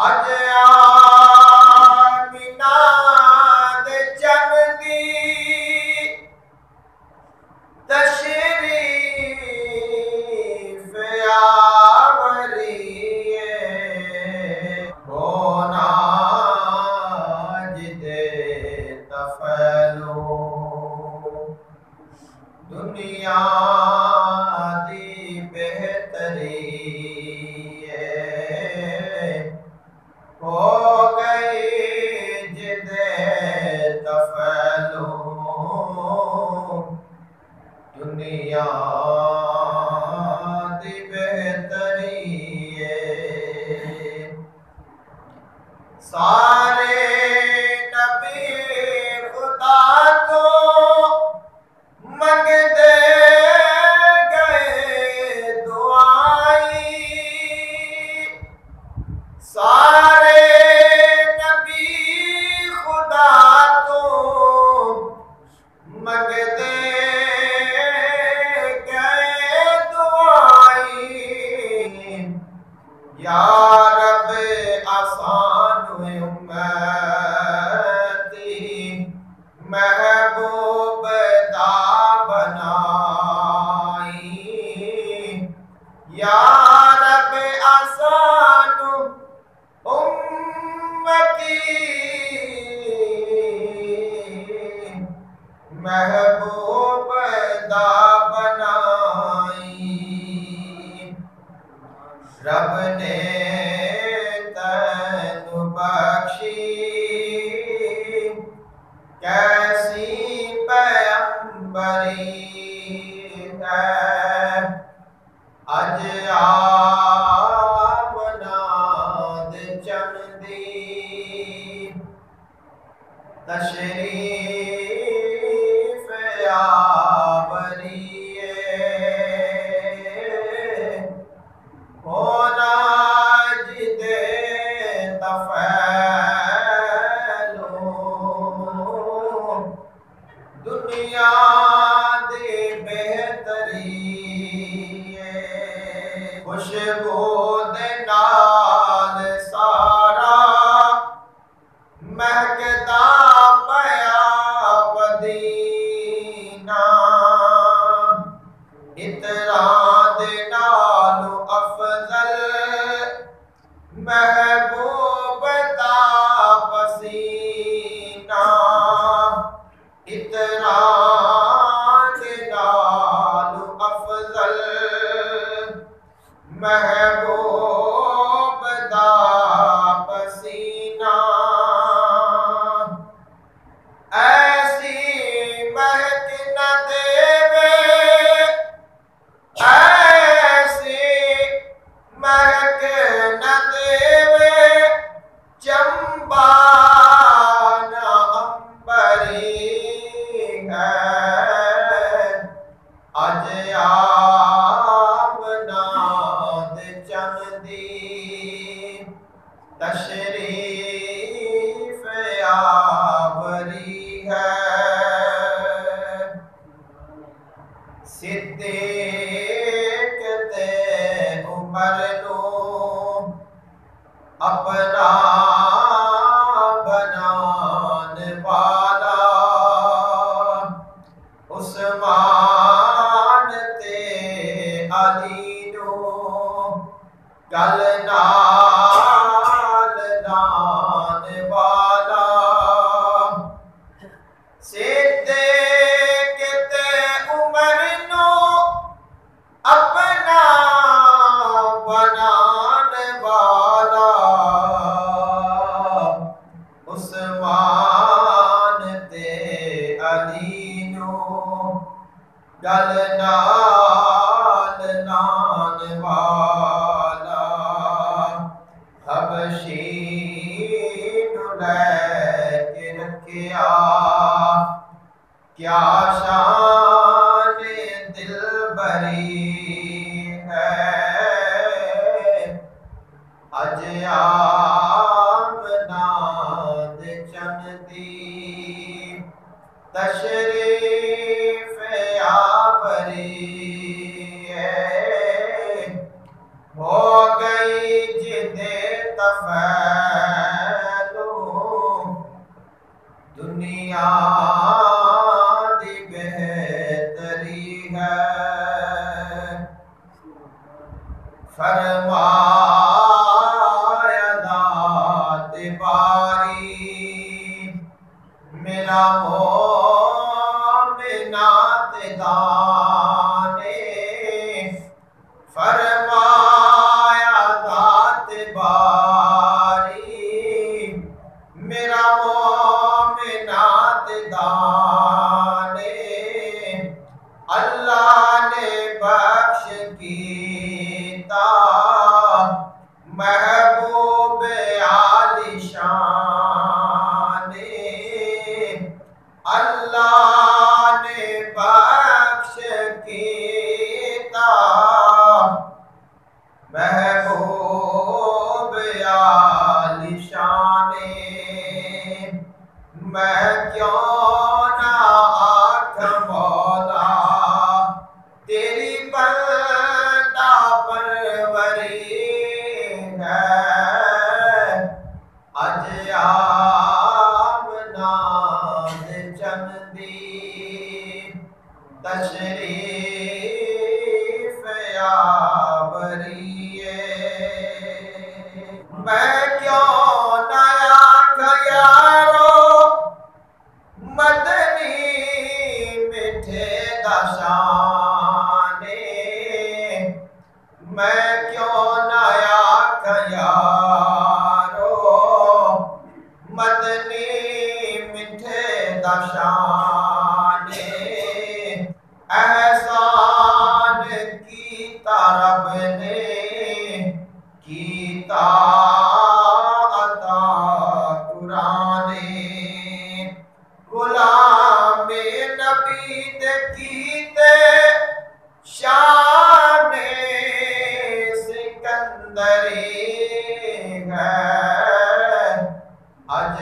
اج آمینہ دے چن دی تشریف آوری ہے ہونا جدے تفیلو دنیا دی بہتری ہو گئی جدے تفیلو دنیا دی بہتری سارے نبی خدا کو منگتے گئے دعائی سارے نبی خدا تو منگتے گئے دعائی یا رب آسان امتی محبوب دا بنائی یا رب آسان امتی محبوب دا بنائی رب نے تین بخشی کیسی پیغمبری ہے اج آمنہ دے چن دی تشریف آوری ہونا جدے تفیلو دنیا دی بہتری خوشبو دے نال سارا مہکدا پیا مدینہ عطراں دے نالوں افضل محبوب دا پسینہ عطراں دے نالوں افضل محبوب دا پسینہ ایسی مہک نہ دیوے ایسی مہک نہ دیوے چمبا نہ امبری ہے اج آمنہ دے چن دی تشریف آوری ہے صدیق تے عمر نو اپنا بنان والا عثمان تے علی نو گل نال دان والا صدیق تے عمر نو اپنا بنان والا عثمان تے علی نو گل نال نان والا حبشی نو لے کے رکھیا کیا شان دل بری ہے اج آمنہ دے چن دی تشریف آوری ہو گئی جدے تفیلو پھیلو دنیا دی بہتری ہے فرمایا ذات باری میرا مومنات دانے فرمایا ذات باری میرا مومنات دانے اللہ نے بخش کیتا محبوب عالی شان اللہ نے بخش کیتا محبوب عالی شان میں کیوں نہ آنکھ مولا تیری بندہ پروری ہے اج آمنا دے چندی تشریف آوریے میں کیوں نہ آنکھ یارو مدنی میٹھے دا شانے میں کیوں نہ آنکھ یارو مدنی میٹھے دا شانے احسان کیتا رب نے کیتا عطا قرآن غلام نبی دے کیتے شان سکندری ہے اج